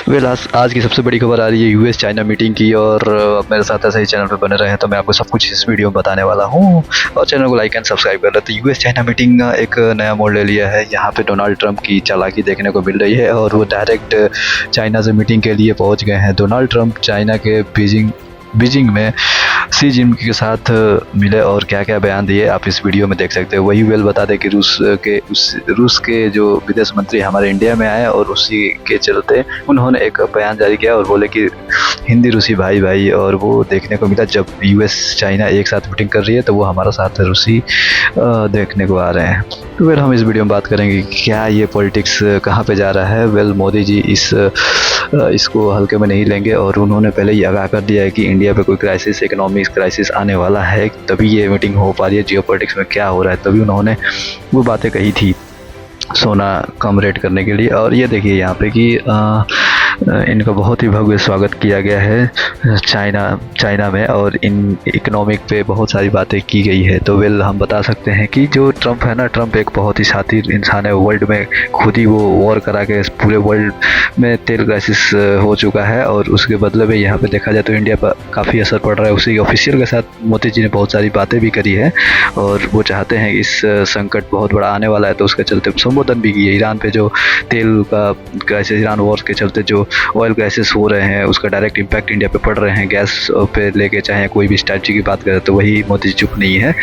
Well आज की सबसे बड़ी खबर आ रही है यूएस चाइना मीटिंग की। और अब मेरे साथ ऐसे ही चैनल पे बने रहे तो मैं आपको सब कुछ इस वीडियो में बताने वाला हूँ। और चैनल को लाइक एंड सब्सक्राइब कर लें। तो यूएस चाइना मीटिंग एक नया मोड़ ले लिया है। यहाँ पे डोनाल्ड ट्रंप की चालाकी देखने को मिल रही है और वो डायरेक्ट चाइना से मीटिंग के लिए पहुँच गए हैं। डोनाल्ड ट्रंप चाइना के बीजिंग में शी जिनपिंग के साथ मिले और क्या क्या बयान दिए आप इस वीडियो में देख सकते हैं। वही वेल बता दें कि रूस के जो विदेश मंत्री हमारे इंडिया में आए और उसी के चलते उन्होंने एक बयान जारी किया और बोले कि हिंदी रूसी भाई भाई। और वो देखने को मिला जब यूएस चाइना एक साथ मीटिंग कर रही है तो वो हमारा साथ रूसी देखने को आ रहे हैं। तो वेल हम इस वीडियो में बात करेंगे क्या ये पॉलिटिक्स कहाँ पे जा रहा है। वेल मोदी जी इसको हल्के में नहीं लेंगे और उन्होंने पहले ही आगाह कर दिया है कि इंडिया पे कोई क्राइसिस, इकोनॉमिक क्राइसिस आने वाला है, तभी ये मीटिंग हो पा रही है। जियोपॉलिटिक्स में क्या हो रहा है तभी उन्होंने वो बातें कही थी सोना कम रेट करने के लिए। और ये देखिए यहाँ पे कि इनका बहुत ही भव्य स्वागत किया गया है चाइना में और इन इकोनॉमिक पे बहुत सारी बातें की गई है। तो वेल हम बता सकते हैं कि जो ट्रंप है ना, ट्रंप एक बहुत ही शातिर इंसान है। वर्ल्ड में खुद ही वो वॉर करा के पूरे वर्ल्ड में तेल क्राइसिस हो चुका है और उसके बदले में यहाँ पे देखा जाए तो इंडिया पर काफ़ी असर पड़ रहा है। उसी ऑफिशियल के साथ मोदी जी ने बहुत सारी बातें भी करी है और वो चाहते हैं इस संकट बहुत बड़ा आने वाला है तो उसके चलते संबोधन भी किए। ईरान पे जो तेल का क्राइसिस, ईरान वॉर के चलते जो ऑयल क्राइसिस हो रहे हैं उसका डायरेक्ट इम्पैक्ट इंडिया पे पड़ रहे हैं। गैस पे लेके चाहे कोई भी स्ट्रैटेजी की बात करें तो वही मोदी जी चुप नहीं है।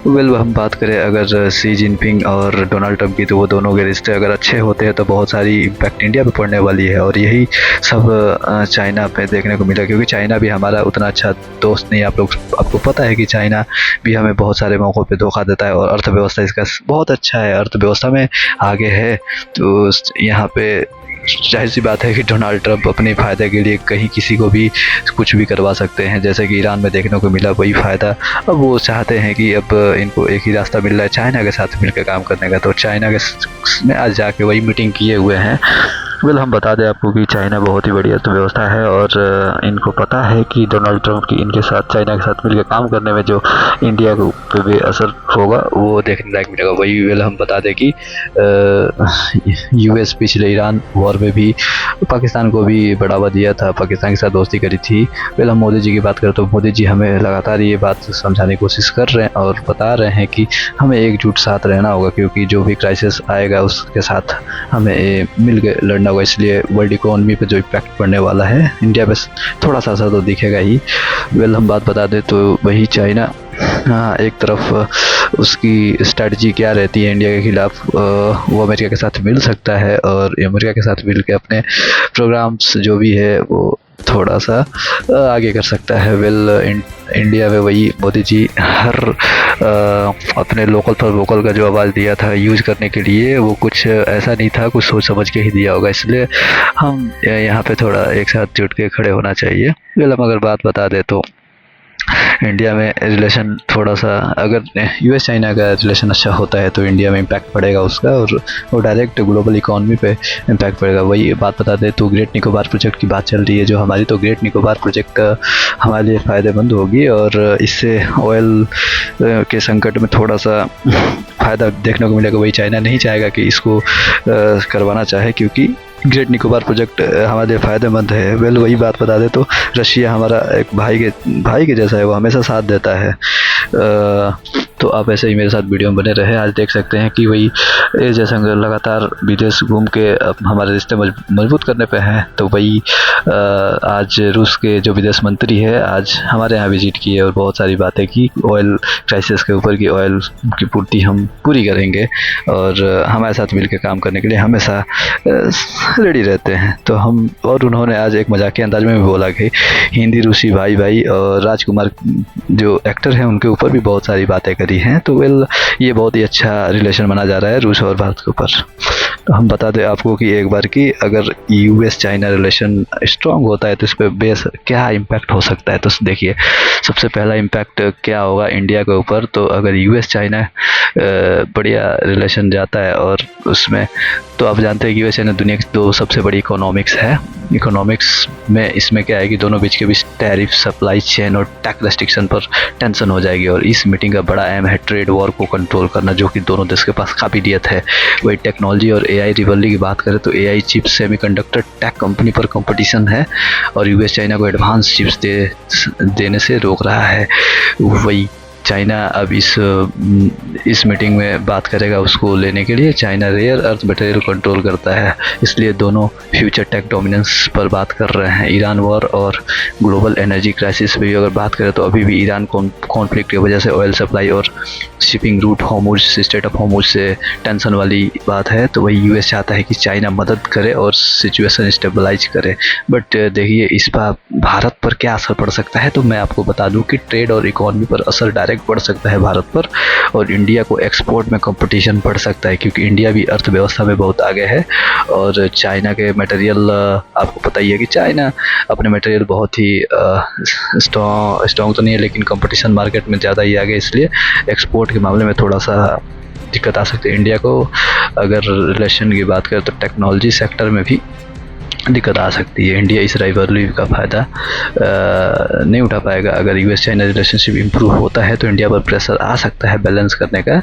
वेल हम बात करें अगर शी जिनपिंग और डोनाल्ड ट्रंप की तो वो दोनों के रिश्ते अगर अच्छे होते हैं तो बहुत सारी इम्पैक्ट इंडिया पे पड़ने वाली है। और यही सब चाइना पे देखने को मिला क्योंकि चाइना भी हमारा उतना अच्छा दोस्त नहीं। आपको पता है कि चाइना भी हमें बहुत सारे मौक़ों पे धोखा देता है और अर्थव्यवस्था इसका बहुत अच्छा है, अर्थव्यवस्था में आगे है। तो यहाँ पे जाहिर सी बात है कि डोनाल्ड ट्रंप अपने फ़ायदे के लिए कहीं किसी को भी कुछ भी करवा सकते हैं, जैसे कि ईरान में देखने को मिला वही फ़ायदा। अब वो चाहते हैं कि अब इनको एक ही रास्ता मिल रहा है चाइना के साथ मिलकर काम करने का। तो चाइना के में आज जाके वही मीटिंग किए हुए हैं। वेल हम बता दें आपको कि चाइना बहुत ही बड़ी अर्थव्यवस्था है और इनको पता है कि डोनाल्ड ट्रंप की इनके साथ चाइना के साथ मिलकर काम करने में जो इंडिया पे भी असर होगा वो देखने लायक मिलेगा। वही वेल हम बता दें कि यूएस पिछले ईरान वॉर में भी पाकिस्तान को भी बढ़ावा दिया था, पाकिस्तान के साथ दोस्ती करी थी। वेल हम मोदी जी की बात करें तो मोदी जी हमें लगातार ये बात समझाने की कोशिश कर रहे हैं और बता रहे हैं कि हमें एकजुट साथ रहना होगा क्योंकि जो भी क्राइसिस आएगा उसके साथ हमें मिल के लड़ना होगा। इसलिए वर्ल्ड इकोनॉमी पे जो इम्पैक्ट पड़ने वाला है इंडिया पे थोड़ा सा असर तो दिखेगा ही। वेल हम बात बता दें तो वही चाइना एक तरफ उसकी स्ट्रैटेजी क्या रहती है इंडिया के खिलाफ, वो अमेरिका के साथ मिल सकता है और अमेरिका के साथ मिल के अपने प्रोग्राम्स जो भी है वो थोड़ा सा आगे कर सकता है। वेल इंडिया में वही मोदी जी हर अपने लोकल फॉर वोकल का जो आवाज़ दिया था यूज़ करने के लिए वो कुछ ऐसा नहीं था, कुछ सोच समझ के ही दिया होगा। इसलिए हम यहाँ पे थोड़ा एक साथ जुट के खड़े होना चाहिए। वेल हम अगर बात बता दें तो इंडिया में रिलेशन थोड़ा सा, अगर यूएस चाइना का रिलेशन अच्छा होता है तो इंडिया में इम्पैक्ट पड़ेगा उसका और वो डायरेक्ट ग्लोबल इकॉनमी पे इम्पैक्ट पड़ेगा। वही बात बता दें तो ग्रेट निकोबार प्रोजेक्ट की बात चल रही है जो हमारी, तो ग्रेट निकोबार प्रोजेक्ट हमारे लिए फ़ायदेमंद होगी और इससे ऑयल के संकट में थोड़ा सा फ़ायदा देखने को मिलेगा। वही चाइना नहीं चाहेगा कि इसको करवाना चाहे क्योंकि ग्रेट निकोबार प्रोजेक्ट हमारे लिए फ़ायदेमंद है। वेल वही बात बता दें तो रशिया हमारा एक भाई के जैसा है, वो हमेशा साथ देता है। तो आप ऐसे ही मेरे साथ वीडियो में बने रहे। आज देख सकते हैं कि वही जयशंकर लगातार विदेश घूम के हमारे रिश्ते मजबूत करने पे हैं। तो वही आज रूस के जो विदेश मंत्री है आज हमारे यहाँ विजिट किए और बहुत सारी बातें की ऑयल क्राइसिस के ऊपर की। ऑयल की पूर्ति हम पूरी करेंगे और हमारे साथ मिलकर काम करने के लिए हमेशा रेडी रहते हैं। तो हम, और उन्होंने आज एक मजाकिया अंदाज में भी बोला कि हिंदी रूसी भाई भाई और राजकुमार जो एक्टर हैं उनके ऊपर भी बहुत सारी बातें करी हैं। तो वेल ये बहुत ही अच्छा रिलेशन माना जा रहा है रूस और भारत के ऊपर। तो हम बता दें आपको कि एक बार कि अगर यूएस चाइना रिलेशन स्ट्रांग होता है तो इस पर बेस क्या इम्पैक्ट हो सकता है। तो देखिए सबसे पहला इम्पैक्ट क्या होगा इंडिया के ऊपर। तो अगर यूएस चाइना बढ़िया रिलेशन जाता है और उसमें तो आप जानते हैं कि वैसे ना दुनिया की 2 सबसे बड़ी इकोनॉमिक्स है। इकोनॉमिक्स में इसमें क्या है कि दोनों बीच के बीच टैरिफ, सप्लाई चेन और टैक्स रेस्ट्रिक्शन पर टेंशन हो जाएगी। और इस मीटिंग का बड़ा एम है ट्रेड वॉर को कंट्रोल करना, जो कि दोनों देश के पास काबिलियत है। वही टेक्नोलॉजी और एआई रिवलरी की बात करें तो AI chip, semiconductor, tech company पर कंपटीशन है और यूएस चाइना को एडवांस चिप्स देने से रोक रहा है। वही चाइना अब इस मीटिंग में बात करेगा उसको लेने के लिए। China rare earth material control करता है, इसलिए दोनों फ्यूचर टेक डोमिनेंस पर बात कर रहे हैं। ईरान वॉर और ग्लोबल एनर्जी क्राइसिस पे अगर बात करें तो अभी भी ईरान कॉन्फ्लिक्ट की वजह से ऑयल सप्लाई और shipping root Hormuz, straight of Hormuz से टेंशन वाली बात है। तो वही यूएस चाहता है कि चाइना मदद करे और सिचुएशन स्टेबलाइज करे। बट देखिए इस पर भारत पर क्या असर पड़ सकता है, तो मैं आपको बता दूं कि ट्रेड और इकोनॉमी पर असर डायरेक्ट पड़ सकता है भारत पर, और इंडिया को एक्सपोर्ट में कंपटीशन पड़ सकता है क्योंकि इंडिया भी अर्थव्यवस्था में बहुत आगे है। और चाइना के मटेरियल, आपको पता ही है कि चाइना अपने मटेरियल बहुत ही स्ट्रॉन्ग तो नहीं है, लेकिन कंपटीशन मार्केट में ज़्यादा ही आगे, इसलिए एक्सपोर्ट के मामले में थोड़ा सा दिक्कत आ सकती है इंडिया को। अगर रिलेशन की बात करें तो टेक्नोलॉजी सेक्टर में भी दिक्कत आ सकती है। इंडिया इस राइवलरी का फ़ायदा नहीं उठा पाएगा। अगर यूएस चाइना रिलेशनशिप इम्प्रूव होता है तो इंडिया पर प्रेशर आ सकता है बैलेंस करने का।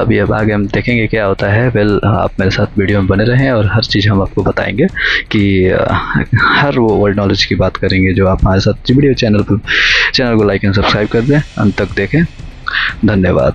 अभी अब आगे हम देखेंगे क्या होता है। आप मेरे साथ वीडियो में बने रहें और हर चीज़ हम आपको बताएंगे कि हर वो वर्ल्ड नॉलेज की बात करेंगे जो आप हमारे साथ वीडियो चैनल को लाइक एंड सब्सक्राइब कर दें, अंत तक देखें। धन्यवाद।